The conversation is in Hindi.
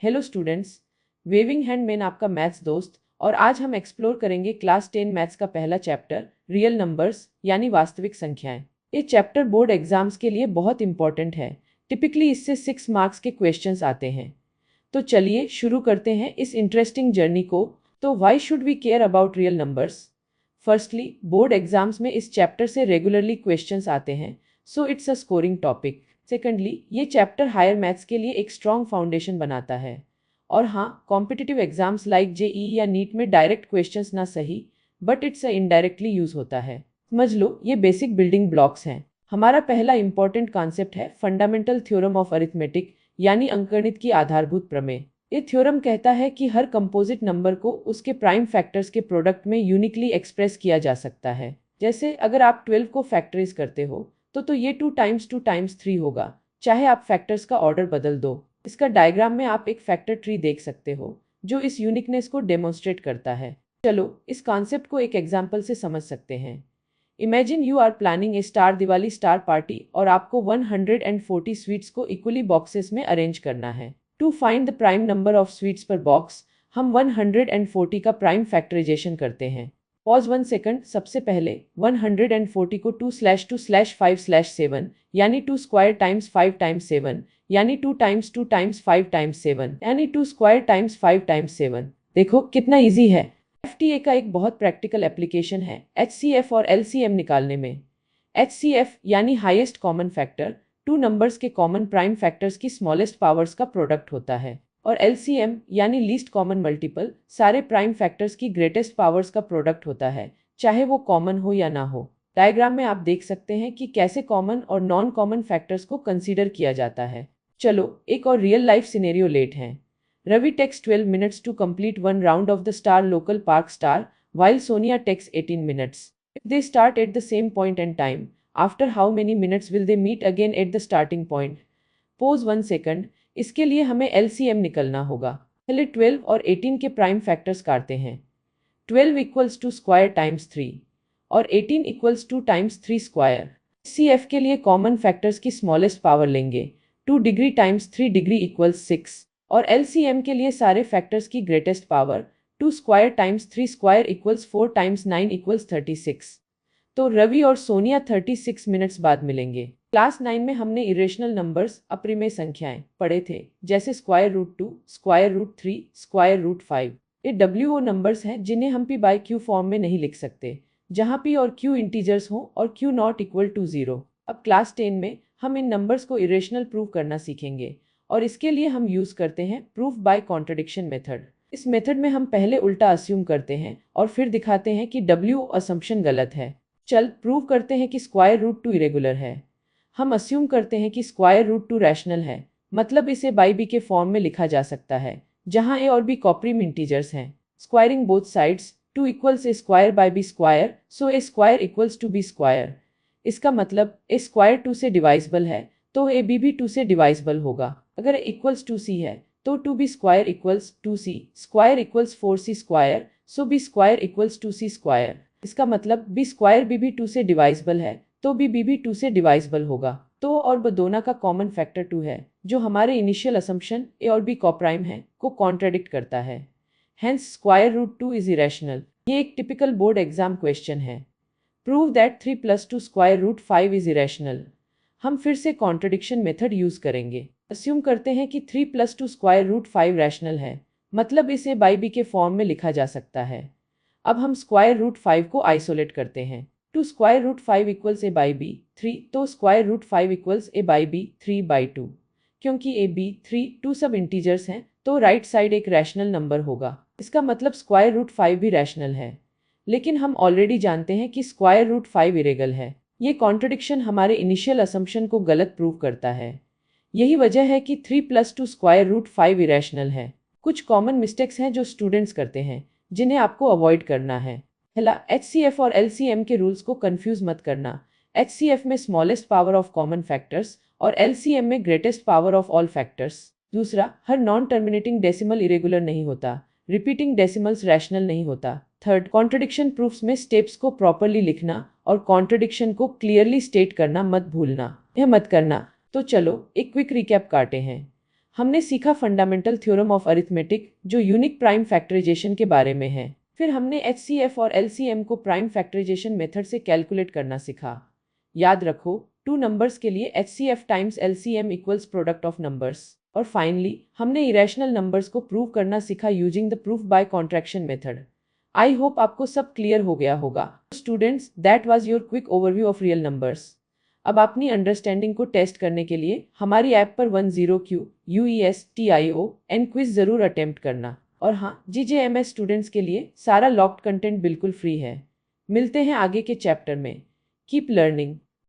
Hello students, waving hand man आपका मैथ्स दोस्त। और आज हम एक्सप्लोर करेंगे क्लास 10 मैथ्स का पहला चैप्टर रियल नंबर्स यानी वास्तविक संख्याएं। ये चैप्टर बोर्ड एग्जाम्स के लिए बहुत इंपॉर्टेंट है। टिपिकली इससे 6 मार्क्स के क्वेश्चंस आते हैं। तो चलिए शुरू करते हैं इस इंटरेस्टिंग जर्नी को। तो why should we care about real numbers? Firstly, board exams में इस चैप्टर से रेगुलरली क्वेश्चंस आते हैं, so it's a scoring topic. Secondly, ये चैप्टर हायर मैथ्स के लिए एक स्ट्रॉन्ग फाउंडेशन बनाता है। और हाँ, कॉम्पिटिटिव एग्जाम्स लाइक जेई या नीट में डायरेक्ट क्वेश्चंस ना सही, बट इट्स इनडायरेक्टली यूज होता है। समझ लो, ये बेसिक बिल्डिंग ब्लॉक्स हैं। हमारा पहला इंपॉर्टेंट कॉन्सेप्ट है फंडामेंटल थ्योरम ऑफ अरिथमेटिक यानी अंकगणित की आधारभूत प्रमेय। ये थ्योरम कहता है कि हर कंपोजिट नंबर को उसके प्राइम फैक्टर्स के प्रोडक्ट में यूनिकली एक्सप्रेस किया जा सकता है। जैसे अगर आप 12 को फैक्टराइज करते हो तो ये 2 टाइम्स 2 टाइम्स 3 होगा, चाहे आप फैक्टर्स का ऑर्डर बदल दो। इसका डायग्राम में आप एक फैक्टर ट्री देख सकते हो जो इस यूनिकनेस को डेमोन्स्ट्रेट करता है। चलो इस कॉन्सेप्ट को एक एग्जाम्पल से समझ सकते हैं। Imagine you are planning a star Diwali star party और आपको 140 स्वीट्स को इक्वली बॉक्सेस में अरेंज करना है। To find the prime number of sweets per box, हम 140 का प्राइम फैक्टराइजेशन करते हैं। Pause 1 second. सबसे पहले 140 को 2/2/5/7 यानी 2 स्क्वायर टाइम्स 5 टाइम्स 7 यानी 2 टाइम्स 2 टाइम्स 5 टाइम्स 7 यानी 2 स्क्वायर टाइम्स 5 टाइम्स 7। देखो कितना इजी है। एफटीए का एक बहुत प्रैक्टिकल एप्लीकेशन है एचसीएफ और एलसीएम निकालने में। एचसीएफ यानी हाईएस्ट कॉमन फैक्टर, 2 नंबर्स के कॉमन प्राइम फैक्टर्स की स्मॉलेस्ट पावर्स का प्रोडक्ट होता है। और एलसीएम यानी लीस्ट कॉमन मल्टीपल, सारे प्राइम फैक्टर्स की ग्रेटेस्ट पावर्स का प्रोडक्ट होता है, चाहे वो कॉमन हो या ना हो। डायग्राम में आप देख सकते हैं कि कैसे कॉमन और नॉन कॉमन फैक्टर्स को कंसीडर किया जाता है। चलो एक और रियल लाइफ सिनेरियो लेट हैं। Ravi takes 12 minutes to complete one round of the star local park star, while Sonia takes 18 minutes. If they start at the same point and time, after how many minutes will they meet again at the starting point? Pause 1 second. इसके लिए हमें LCM निकलना होगा। पहले 12 और 18 के प्राइम फैक्टर्स काटते हैं। 12 इक्वल्स टू स्क्वायर टाइम्स 3 और 18 equals two times 3 square. CF के लिए कॉमन फैक्टर्स की स्मॉलेस्ट पावर लेंगे। 2 डिग्री टाइम्स 3 डिग्री इक्वल्स 6 और LCM के लिए सारे फैक्टर्स की greatest power 2 square times 3 square equals 4 times 9 equals 36। तो रवि और सोनिया 36 मिनट्स बाद मिलेंगे। क्लास 9 में हमने इरेशनल नंबर्स अप्रिमेय संख्याएं पढ़े थे, जैसे square root 2, square root 3, square root 5। ये WO नंबर्स हैं जिन्हें हम P बाई Q फॉर्म में नहीं लिख सकते, जहां P और Q इंटीजर्स हों और Q नॉट इक्वल टू 0। अब क्लास 10 में हम इन नंबर्स को इरेशनल प्रूव करना सीखेंगे और इसके लिए हम यूज करते हैं प्रूफ बाय कॉन्ट्रडिक्शन मेथड। इस मेथड में हम पहले उल्टा अस्यूम करते हैं और फिर दिखाते हैं कि WO असम्पशन गलत है। चल प्रूव करते हैं कि स्क्वायर रूट 2 इरेगुलर है। हम अस्यूम करते हैं कि स्क्वायर रूट 2 रैशनल है, मतलब इसे बाई बी के फॉर्म में लिखा जा सकता है, जहां ए और बी कॉप्रीम इंटीजर्स हैं। Squaring both sides, 2 equals A square by B square, so A square equals two B square. इसका मतलब ए स्क्वायर 2 से डिवाइजिबल है, तो ए बी भी 2 से डिवाइजिबल होगा। अगर ए इक्वल्स टू सी है तो 2b square equals 2c square equals 4c square, so b square equals 2c square. इसका मतलब b स्क्वायर भी 2 से डिवाइजिबल है, तो b भी 2 से डिवाइजिबल होगा। तो और ब दोनों का कॉमन फैक्टर 2 है, जो हमारे इनिशियल असम्पशन a और b कॉप्राइम है को कॉन्ट्रडिक्ट करता है। Hence square root 2 is irrational. ये एक टिपिकल बोर्ड एग्जाम क्वेश्चन है। Prove that 3 + 2 square root 5 is irrational. हम फिर से कॉन्ट्रडिक्शन मेथड यूज करेंगे। अस्यूम करते हैं कि 3 + 2 स्क्वायर रूट 5 रैशनल है, मतलब इसे बाई बी के फॉर्म में लिखा जा सकता है। अब हम स्क्वायर रूट 5 को आइसोलेट करते हैं। 2 square root 5 equals A by B 3, तो square root 5 equals A by B 3/2। क्योंकि ए बी 3 2 सब इंटीजर्स हैं, तो राइट साइड एक रैशनल नंबर होगा। इसका मतलब स्क्वायर रूट 5 भी रैशनल है। लेकिन हम ऑलरेडी जानते हैं कि स्क्वायर रूट 5 इरेगल है। ये कॉन्ट्रडिक्शन हमारे इनिशियल असम्पशन को गलत प्रूव करता है। यही वजह है कि 3 + 2 स्क्वायर रूट 5 इरेशनल है। कुछ कॉमन मिस्टेक्स हैं जो स्टूडेंट्स करते हैं, जिन्हें आपको अवॉइड करना है। पहला, HCF और LCM के रूल्स को कंफ्यूज मत करना। HCF में smallest power of common factors और LCM में greatest power of all factors. दूसरा, हर नॉन टर्मिनेटिंग डेसिमल इरेगुलर नहीं होता, रिपीटिंग डेसिमल्स रैशनल नहीं होता। थर्ड, कॉन्ट्रडिक्शन प्रूफ्स में स्टेप्स को प्रॉपरली लिखना और कॉन्ट्रडिक्शन को क्लियरली स्टेट करना मत भूलना। यह मत करना। तो चलो एक क्विक रिकैप काटे हैं। हमने सीखा फंडामेंटल थ्योरम ऑफ अरिथमेटिक जो यूनिक प्राइम फैक्टराइजेशन के बारे में है। फिर हमने एचसीएफ और एलसीएम को प्राइम फैक्टराइजेशन मेथड से कैलकुलेट करना सीखा। याद रखो, टू नंबर्स के लिए HCF times LCM equals product of numbers. और फाइनली हमने इरेशनल नंबर्स को प्रूव करना सीखा using the proof by contradiction method. I hope आपको सब क्लियर हो गया होगा। Students, that was your quick overview of real numbers. अब अपनी अंडरस्टैंडिंग को टेस्ट करने के लिए हमारी ऐप पर 10QUESTION क्विज ज़रूर अटेम्प्ट करना। और हाँ, जीजेएमएस स्टूडेंट्स के लिए सारा लॉक्ड कंटेंट बिल्कुल फ्री है। मिलते हैं आगे के चैप्टर में। Keep learning.